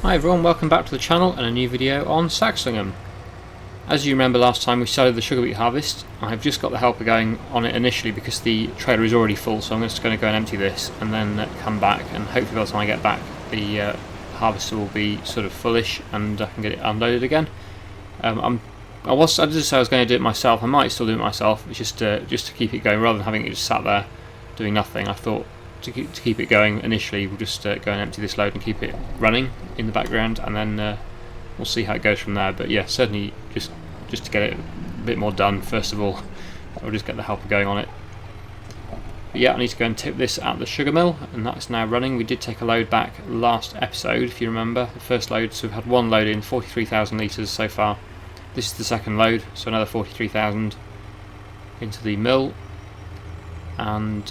Hi everyone, welcome back to the channel and a new video on Saxlingham. As you remember last time we started the sugar beet harvest, I've just got the helper going on it initially because the trailer is already full, so I'm just going to go and empty this and then come back, and hopefully by the time I get back the harvester will be sort of fullish and I can get it unloaded again. I did say I was going to do it myself. I might still do it myself. It's just to keep it going rather than having it just sat there doing nothing. I thought to keep it going initially we'll just go and empty this load and keep it running in the background, and then we'll see how it goes from there. But yeah, certainly just to get it a bit more done first of all, I'll just get the helper going on it. But yeah, I need to go and tip this at the sugar mill, and that's now running. We did take a load back last episode if you remember, the first load, so we've had one load in, 43,000 litres so far. This is the second load, so another 43,000 into the mill, and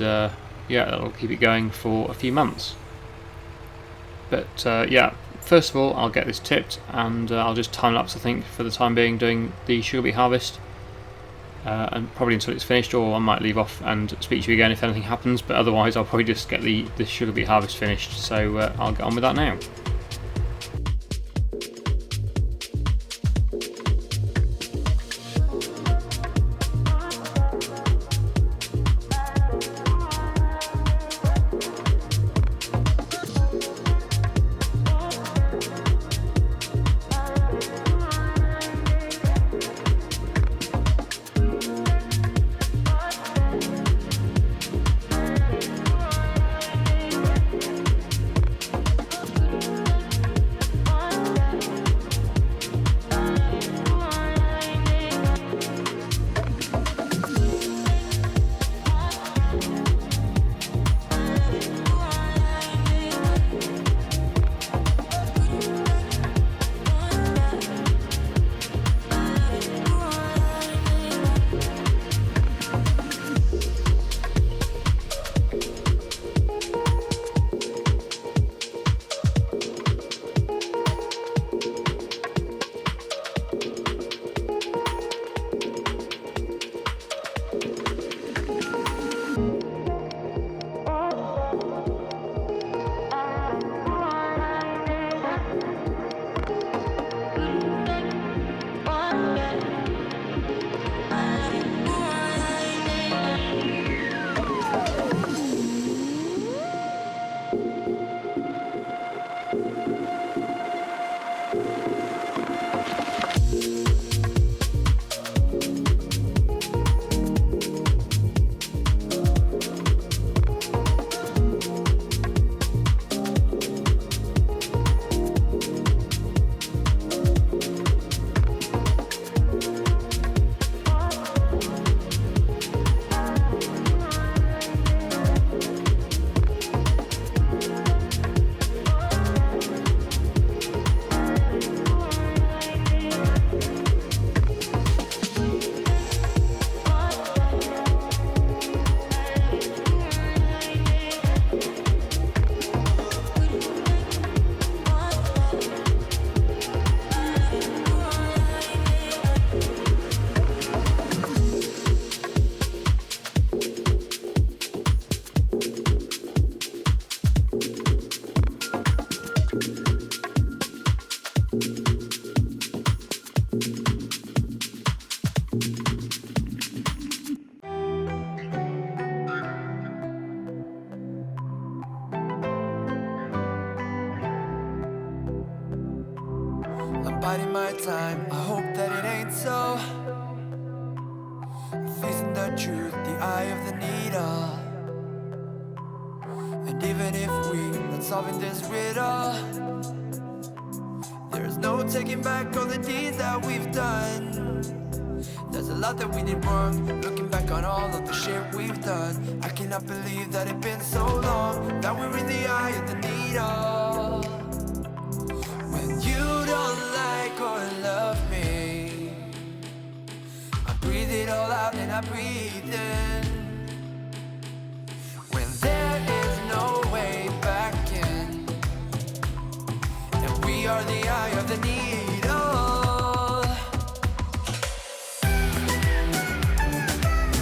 yeah, that'll keep it going for a few months. But yeah, first of all I'll get this tipped, and I'll just time-lapse I think for the time being doing the sugar beet harvest, and probably until it's finished, or I might leave off and speak to you again if anything happens, but otherwise I'll probably just get the sugar beet harvest finished, so I'll get on with that now. Biding my time, I hope that it ain't so. Facing the truth, the eye of the needle. And even if we're not solving this riddle, there's no taking back all the deeds that we've done. There's a lot that we did wrong, looking back on all of the shit we've done. I cannot believe that it's been so long, that we're in the eye of the needle. When you don't like or love me, I breathe it all out and I breathe in. When there is no way back in, and we are the eye of the needle.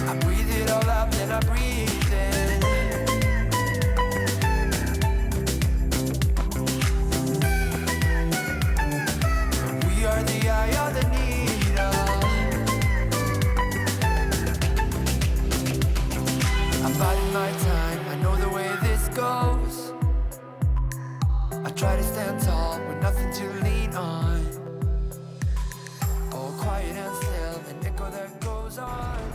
I breathe it all out and I breathe in. I try to stand tall with nothing to lean on. All quiet and still, an echo that goes on.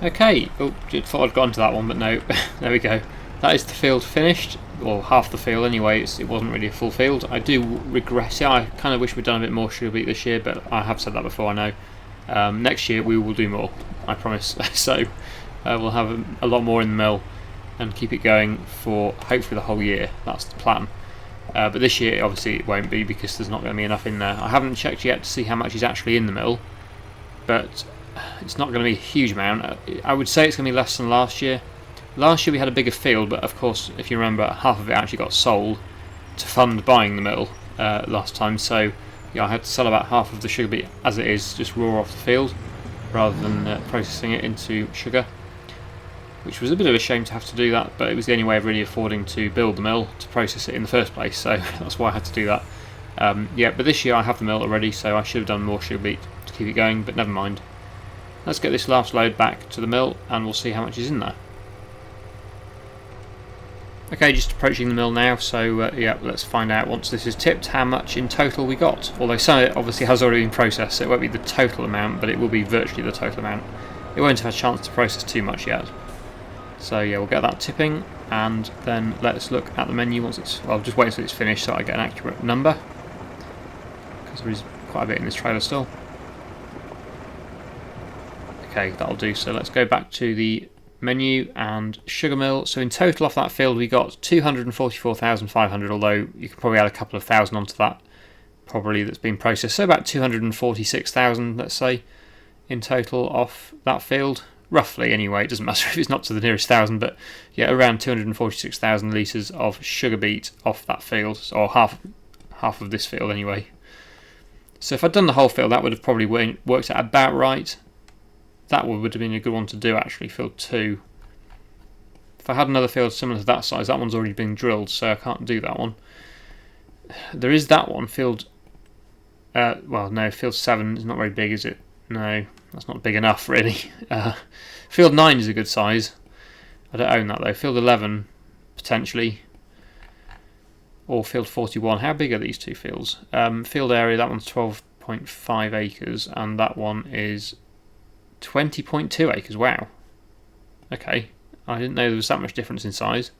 Okay, oh, thought I'd got into that one, but no. There we go. That is the field finished, or half the field anyway. It wasn't really a full field. I do regret it. I kind of wish we'd done a bit more sugar beet this year, but I have said that before, I know. Next year we will do more, I promise. So we'll have a lot more in the mill and keep it going for hopefully the whole year. That's the plan. But this year obviously it won't be, because there's not going to be enough in there. I haven't checked yet to see how much is actually in the mill, but it's not going to be a huge amount. I would say it's going to be less than last year. Last year we had a bigger field, but of course, if you remember, half of it actually got sold to fund buying the mill last time. So yeah, I had to sell about half of the sugar beet as it is, just raw off the field, rather than processing it into sugar, which was a bit of a shame to have to do that, but it was the only way of really affording to build the mill to process it in the first place. So that's why I had to do that. Yeah, but this year I have the mill already, so I should have done more sugar beet to keep it going, but never mind. Let's get this last load back to the mill and we'll see how much is in there. Okay, just approaching the mill now, so yeah, let's find out once this is tipped how much in total we got. Although some of it obviously has already been processed, so it won't be the total amount, but it will be virtually the total amount. It won't have a chance to process too much yet. So yeah, we'll get that tipping, and then let's look at the menu once it's, well, just wait until it's finished so I get an accurate number, because there is quite a bit in this trailer still. Okay, that'll do. So let's go back to the menu and sugar mill. So in total off that field we got 244,500, although you can probably add a couple of thousand onto that probably that's been processed, so about 246,000 let's say in total off that field, roughly anyway. It doesn't matter if it's not to the nearest thousand, but yeah, around 246,000 litres of sugar beet off that field, or half of this field anyway. So if I'd done the whole field that would have probably worked out about right. That would have been a good one to do actually, field 2. If I had another field similar to that size, that one's already been drilled, so I can't do that one. There is that one, field... well, no, field 7 is not very big, is it? No, that's not big enough really. Field 9 is a good size. I don't own that though. Field 11, potentially. Or field 41. How big are these two fields? Field area, that one's 12.5 acres, and that one is 20.2 acres, wow. Okay, I didn't know there was that much difference in size.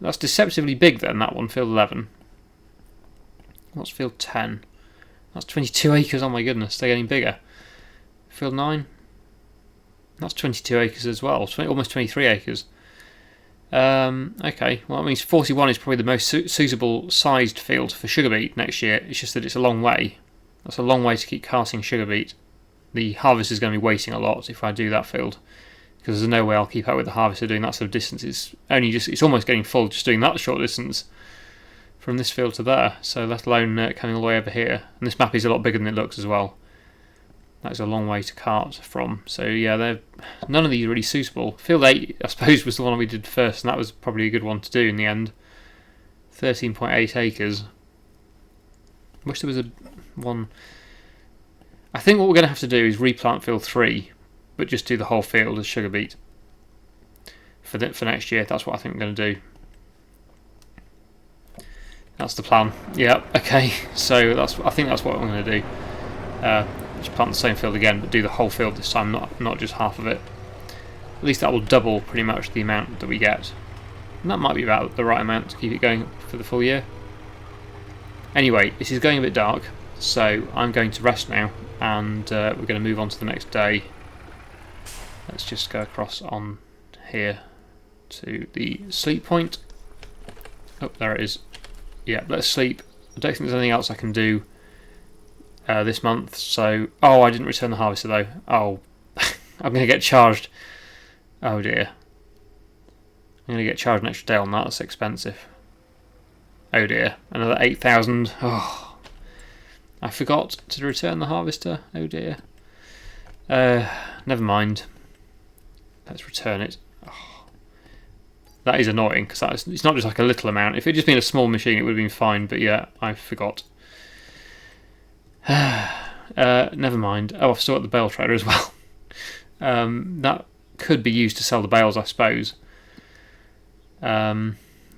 That's deceptively big then, that one, field 11. What's field 10? That's 22 acres, oh my goodness, they're getting bigger. Field 9? That's 22 acres as well, almost 23 acres. Okay, well that means 41 is probably the most suitable sized field for sugar beet next year. It's just that it's a long way. That's a long way to keep carting sugar beet. The harvester is going to be waiting a lot if I do that field, because there's no way I'll keep up with the harvester doing that sort of distance. It's almost getting full just doing that short distance from this field to there, so let alone coming all the way over here. And this map is a lot bigger than it looks as well. That's a long way to cart from, so yeah, none of these are really suitable. Field 8 I suppose was the one we did first, and that was probably a good one to do in the end. 13.8 acres. Wish there was a one. I think what we're going to have to do is replant field 3, but just do the whole field as sugar beet for next year. That's what I think we're going to do. That's the plan. Yeah, okay. So I think that's what I'm going to do. Just plant the same field again, but do the whole field this time, not just half of it. At least that will double pretty much the amount that we get. And that might be about the right amount to keep it going for the full year. Anyway, this is going a bit dark, so I'm going to rest now, and we're going to move on to the next day. Let's just go across on here to the sleep point. Oh, there it is. Yeah, let's sleep. I don't think there's anything else I can do this month, so... Oh, I didn't return the harvester though. Oh, I'm going to get charged. Oh dear. I'm going to get charged an extra day on that, that's expensive. Oh dear, another 8,000. Oh, I forgot to return the harvester. Oh dear. Never mind. Let's return it. Oh, that is annoying, because it's not just like a little amount. If it had just been a small machine it would have been fine, but yeah, I forgot. Never mind. Oh, I've still got the bale trailer as well. That could be used to sell the bales, I suppose.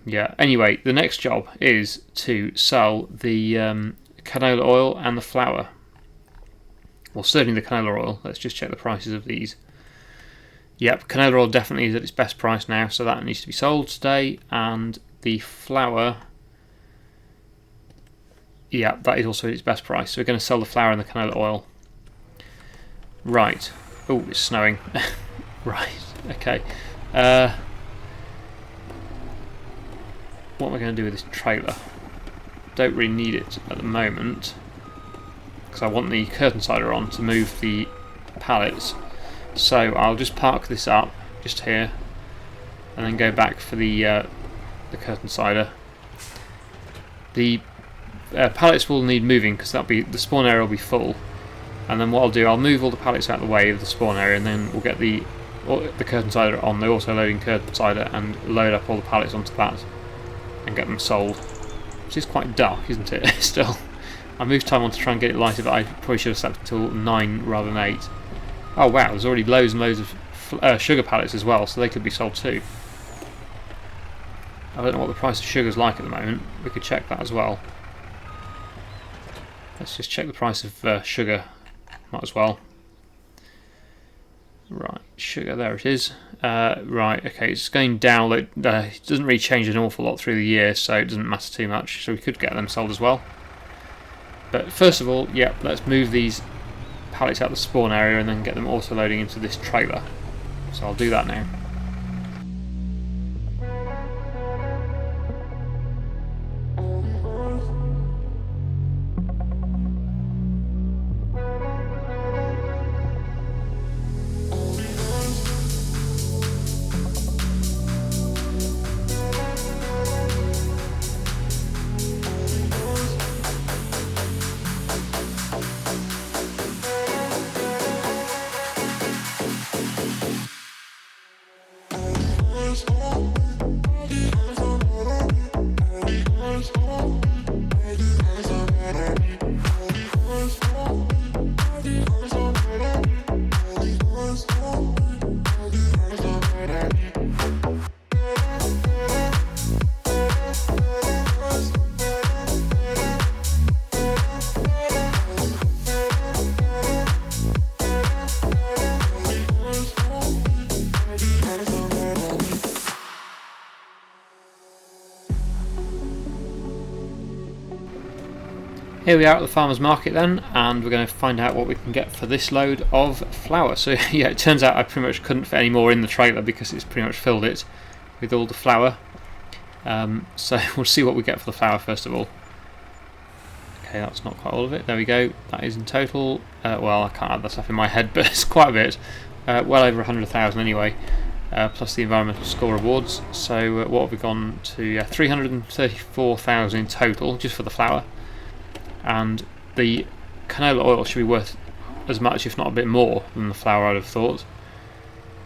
Yeah, anyway, the next job is to sell the canola oil and the flour. Well, certainly the canola oil. Let's just check the prices of these. Yep, canola oil definitely is at its best price now, so that needs to be sold today. And the flour, yeah, that is also at its best price. So we're going to sell the flour and the canola oil. Right. Oh, it's snowing. Right, okay. What am I going to do with this trailer? Don't really need it at the moment, because I want the curtain sider on to move the pallets. So I'll just park this up just here, and then go back for the curtain sider. The pallets will need moving because the spawn area will be full. And then what I'll do, I'll move all the pallets out of the way of the spawn area, and then we'll get the curtain sider on, the auto-loading curtain sider, and load up all the pallets onto that and get them sold. Which is quite dark, isn't it? Still, I moved time on to try and get it lighter, but I probably should have slept until 9 rather than 8. Oh wow, there's already loads and loads of sugar pallets as well, so they could be sold too. I don't know what the price of sugar is like at the moment. We could check that as well. Let's just check the price of sugar. Might as well. Right, sugar, there it is. Right, okay, it's going down. It doesn't really change an awful lot through the year, so it doesn't matter too much. So we could get them sold as well. But first of all, yeah, let's move these pallets out of the spawn area and then get them auto loading into this trailer. So I'll do that now. Here we are at the farmer's market then, and we're going to find out what we can get for this load of flour. So yeah, it turns out I pretty much couldn't fit any more in the trailer because it's pretty much filled it with all the flour. So we'll see what we get for the flour first of all. Okay, that's not quite all of it. There we go. That is in total, well, I can't add that stuff in my head, but it's quite a bit. Well over 100,000 anyway, plus the environmental score rewards. So what have we gone to? 334,000 in total just for the flour. And the canola oil should be worth as much, if not a bit more, than the flour I'd have thought.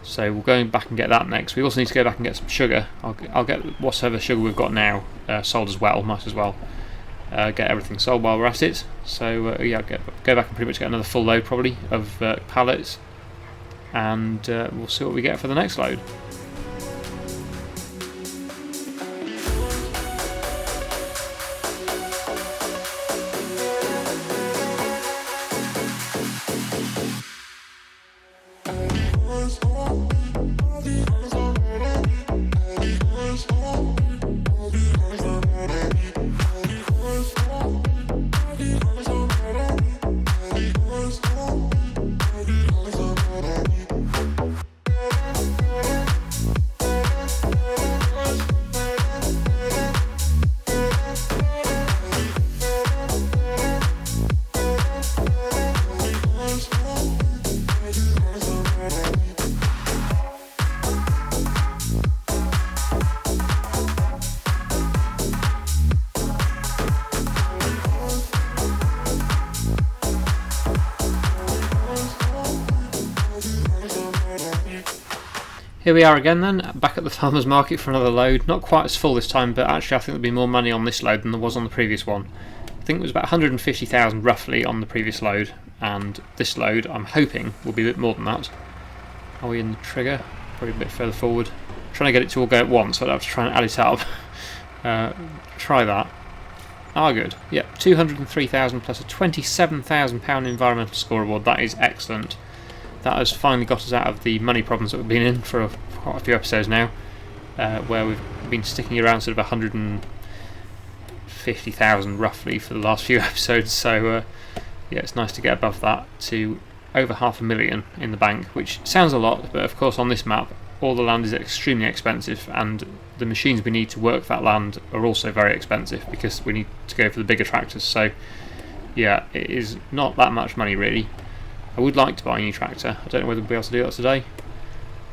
So we'll go back and get that next. We also need to go back and get some sugar. I'll get whatever sugar we've got now sold as well. Might as well get everything sold while we're at it. So yeah, go back and pretty much get another full load probably of pallets, and we'll see what we get for the next load. Here we are again then, back at the farmer's market for another load. Not quite as full this time, but actually I think there'll be more money on this load than there was on the previous one. I think it was about 150,000 roughly on the previous load, and this load I'm hoping will be a bit more than that. Are we in the trigger? Probably a bit further forward. I'm trying to get it to all go at once, so I'd have to try and add it up. Try that. Ah, good. Yep, 203,000 plus a £27,000 environmental score award. That is excellent. That has finally got us out of the money problems that we've been in for quite a few episodes now, where we've been sticking around sort of 150,000 roughly for the last few episodes. So yeah, it's nice to get above that to over £500,000 in the bank, which sounds a lot, but of course on this map all the land is extremely expensive, and the machines we need to work that land are also very expensive because we need to go for the bigger tractors. So yeah, it is not that much money really. I would like to buy a new tractor. I don't know whether we'll be able to do that today.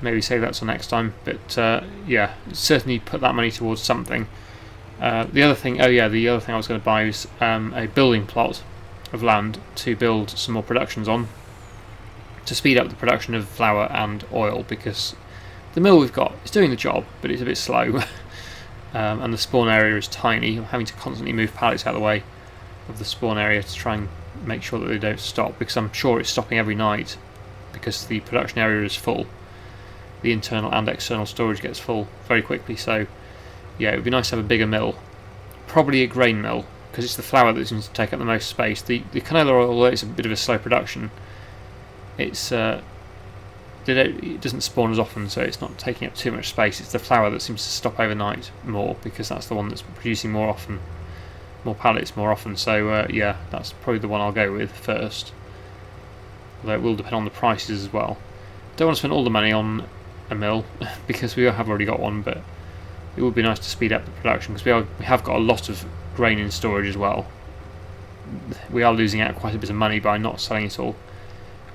Maybe save that till next time, but yeah, certainly put that money towards something. The other thing I was going to buy is a building plot of land to build some more productions on, to speed up the production of flour and oil, because the mill we've got is doing the job, but it's a bit slow. And the spawn area is tiny. I'm having to constantly move pallets out of the way of the spawn area to try and make sure that they don't stop, because I'm sure it's stopping every night because the production area is full. The internal and external storage gets full very quickly, so yeah, it would be nice to have a bigger mill. Probably a grain mill, because it's the flour that seems to take up the most space. The canola oil, although it's a bit of a slow production, it's it doesn't spawn as often, so it's not taking up too much space. It's the flour that seems to stop overnight more, because that's the one that's producing more often, more pallets more often. So yeah, that's probably the one I'll go with first, although it will depend on the prices as well. Don't want to spend all the money on a mill because we have already got one, but it would be nice to speed up the production, because we have got a lot of grain in storage as well. We are losing out quite a bit of money by not selling it all.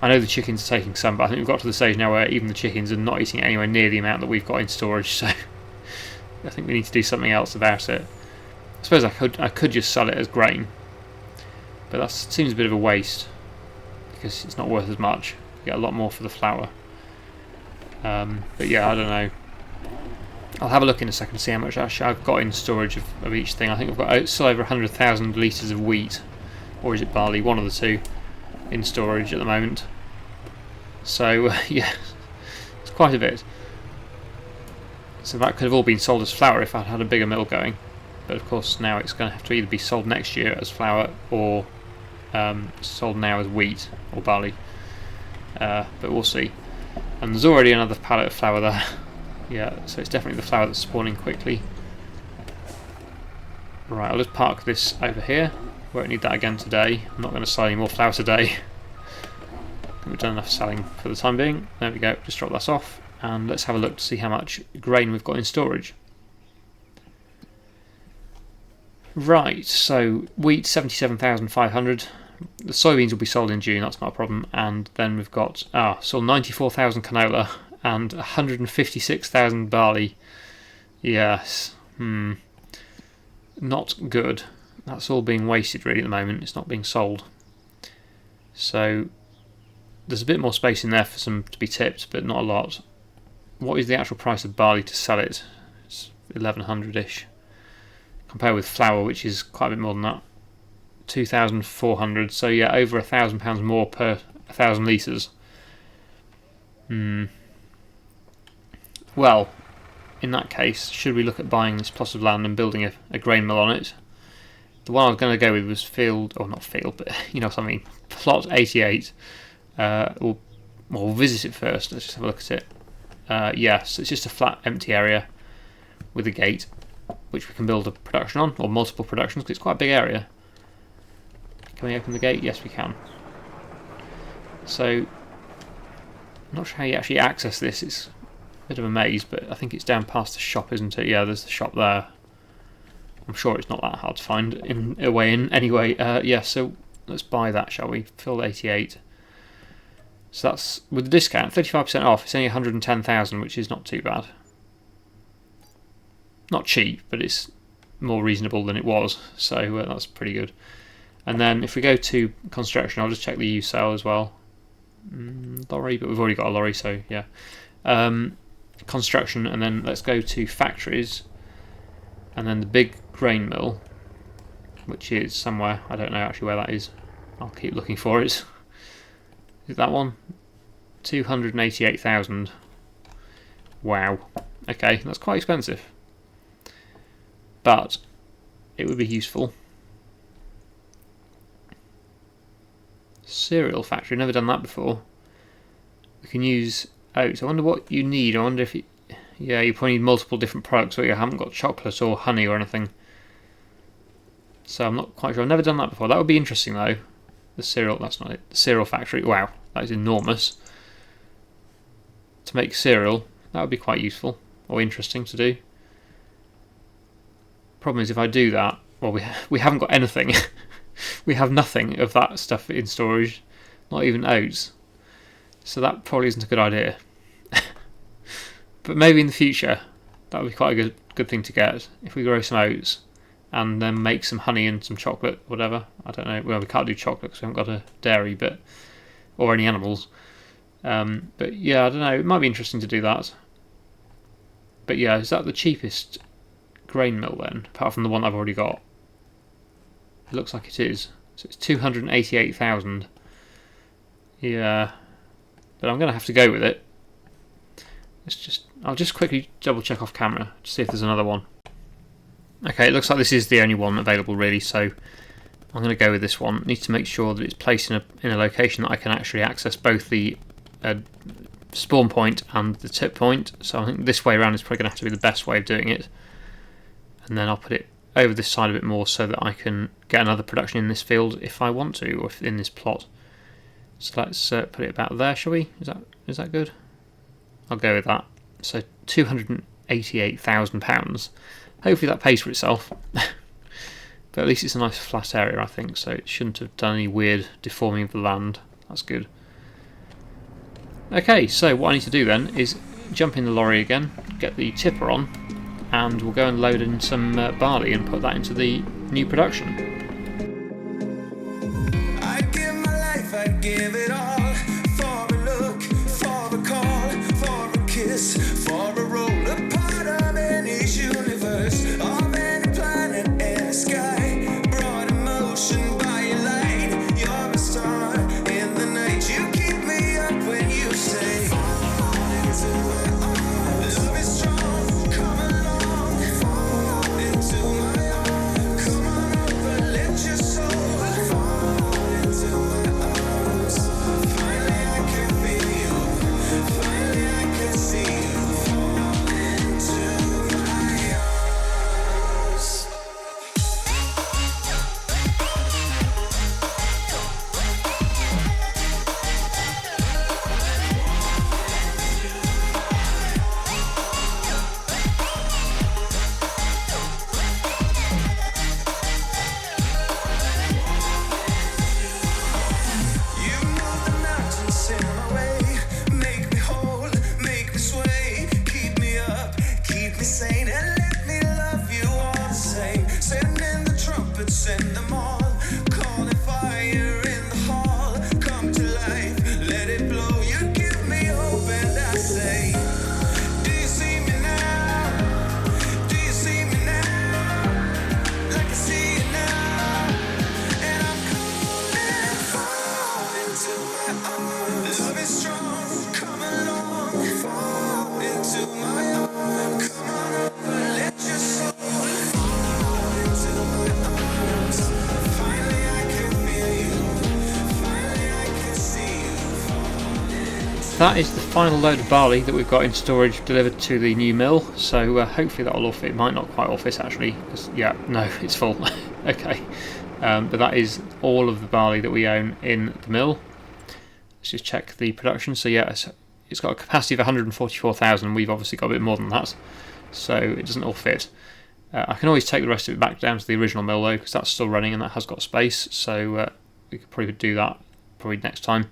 I know the chickens are taking some, but I think we've got to the stage now where even the chickens are not eating anywhere near the amount that we've got in storage, so I think we need to do something else about it. I suppose I could just sell it as grain, but that seems a bit of a waste because it's not worth as much. You get a lot more for the flour. But yeah, I don't know. I'll have a look in a second to see how much actually I've got in storage of each thing. I think I've got still over 100,000 litres of wheat, or is it barley, one of the two, in storage at the moment. So yeah, it's quite a bit. So that could have all been sold as flour if I'd had a bigger mill going, but of course now it's going to have to either be sold next year as flour or sold now as wheat or barley, but we'll see. And there's already another pallet of flour there. Yeah, so it's definitely the flour that's spawning quickly. Right, I'll just park this over here. Won't need that again today. I'm not going to sell any more flour today. I think we've done enough selling for the time being. There we go, just drop that off, and let's have a look to see how much grain we've got in storage. Right, so wheat 77,500. The soybeans will be sold in June, that's not a problem. And then we've got sold 94,000 canola and 156,000 barley. Yes, not good. That's all being wasted really at the moment. It's not being sold. So there's a bit more space in there for some to be tipped, but not a lot. What is the actual price of barley to sell it? It's 1,100-ish. Compared with flour, which is quite a bit more than that, 2,400. So yeah, over £1,000 more per 1,000 litres. Well, in that case, should we look at buying this plot of land and building a grain mill on it? The one I was going to go with was but you know what I mean, plot 88. We'll visit it first. Let's just have a look at it. Yes, it's just a flat, empty area with a gate, which we can build a production on, or multiple productions, because it's quite a big area. Can we open the gate? Yes, we can. So, I'm not sure how you actually access this. It's a bit of a maze, but I think it's down past the shop, isn't it? Yeah, there's the shop there. I'm sure it's not that hard to find a way in. Anyway, yeah, so let's buy that, shall we? Fill 88. So that's, with the discount, 35% off, it's only 110,000, which is not too bad. Not cheap, but it's more reasonable than it was, so that's pretty good. And then if we go to construction, I'll just check the used sale as well. Lorry, but we've already got a lorry, so yeah. Construction, and then let's go to factories, and then the big grain mill, which is somewhere, I don't know actually where that is. I'll keep looking for it. Is that one? 288,000. Wow. Okay, that's quite expensive. but it would be useful. Cereal factory, never done that before. We can use oats. I wonder what you need. I wonder if you, yeah, you probably need multiple different products, but you haven't got chocolate or honey or anything. So I'm not quite sure. I've never done that before. That would be interesting though. The cereal, that's not it. The cereal factory. Wow, that is enormous. To make cereal, that would be quite useful or interesting to do. Problem is, if I do that, well, we haven't got anything. We have nothing of that stuff in storage, not even oats. So that probably isn't a good idea. But maybe in the future, that would be quite a good thing to get if we grow some oats and then make some honey and some chocolate, whatever. I don't know. Well, we can't do chocolate because we haven't got a dairy, or any animals. But yeah, I don't know. It might be interesting to do that. But yeah, is that the cheapest grain mill then, apart from the one I've already got? It looks like it is. So it's 288,000. Yeah, but I'm going to have to go with it. I'll just quickly double check off camera to see if there's another one. Okay, it looks like this is the only one available really, so I'm going to go with this one. Need to make sure that it's placed in a location that I can actually access both the spawn point and the tip point. So I think this way around is probably going to have to be the best way of doing it. And then I'll put it over this side a bit more so that I can get another production in this field if I want to, or if in this plot. So let's put it about there, shall we? Is that good? I'll go with that. So £288,000. Hopefully that pays for itself. But at least it's a nice flat area, I think, so it shouldn't have done any weird deforming of the land. That's good. Okay, so what I need to do then is jump in the lorry again, get the tipper on, and we'll go and load in some barley and put that into the new production. I give my life, I give it all, for a look, for a call, for a kiss, for a roll, a part of any universe, of any planet in the sky, brought emotion by your light, you're a star in the night, you keep me up when you say, fall into my arms, love is strong, come along, fall into my arms, come on over, let your soul fall into my arms, finally I can feel you, finally I can see you, fall into my arms. You move the mountains in my way, make me whole, make me sway, keep me up, keep me sane, and let me love you all the same. Send in the trumpets, send them all, calling fire in the hall, come to life, let it blow. You give me hope, and I say, do you see me now? Do you see me now? Like I see you now, and I'm calling, fall into my arms. Love is strong, come along, fall into my arms. Come on over, let your soul fall into my arms. Finally I can feel you, finally I can see you fall into. That is the final load of barley that we've got in storage delivered to the new mill, so hopefully that'll all fit. It might not quite all fit actually, 'cause, yeah, no, it's full. Okay, but that is all of the barley that we own in the mill. Let's just check the production. So yeah, it's got a capacity of 144,000. We've obviously got a bit more than that, so it doesn't all fit. I can always take the rest of it back down to the original mill though, because that's still running and that has got space, so we could probably do that probably next time.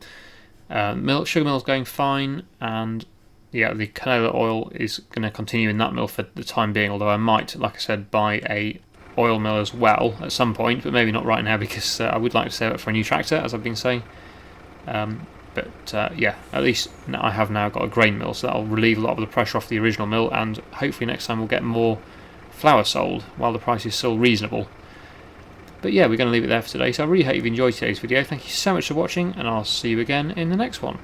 Sugar mill's going fine, and yeah, the canola oil is going to continue in that mill for the time being, although I might, like I said, buy a oil mill as well at some point, but maybe not right now, because I would like to save it for a new tractor, as I've been saying. But yeah, at least I have now got a grain mill, so that'll relieve a lot of the pressure off the original mill, and hopefully next time we'll get more flour sold while the price is still reasonable. But yeah, we're going to leave it there for today, so I really hope you've enjoyed today's video. Thank you so much for watching, and I'll see you again in the next one.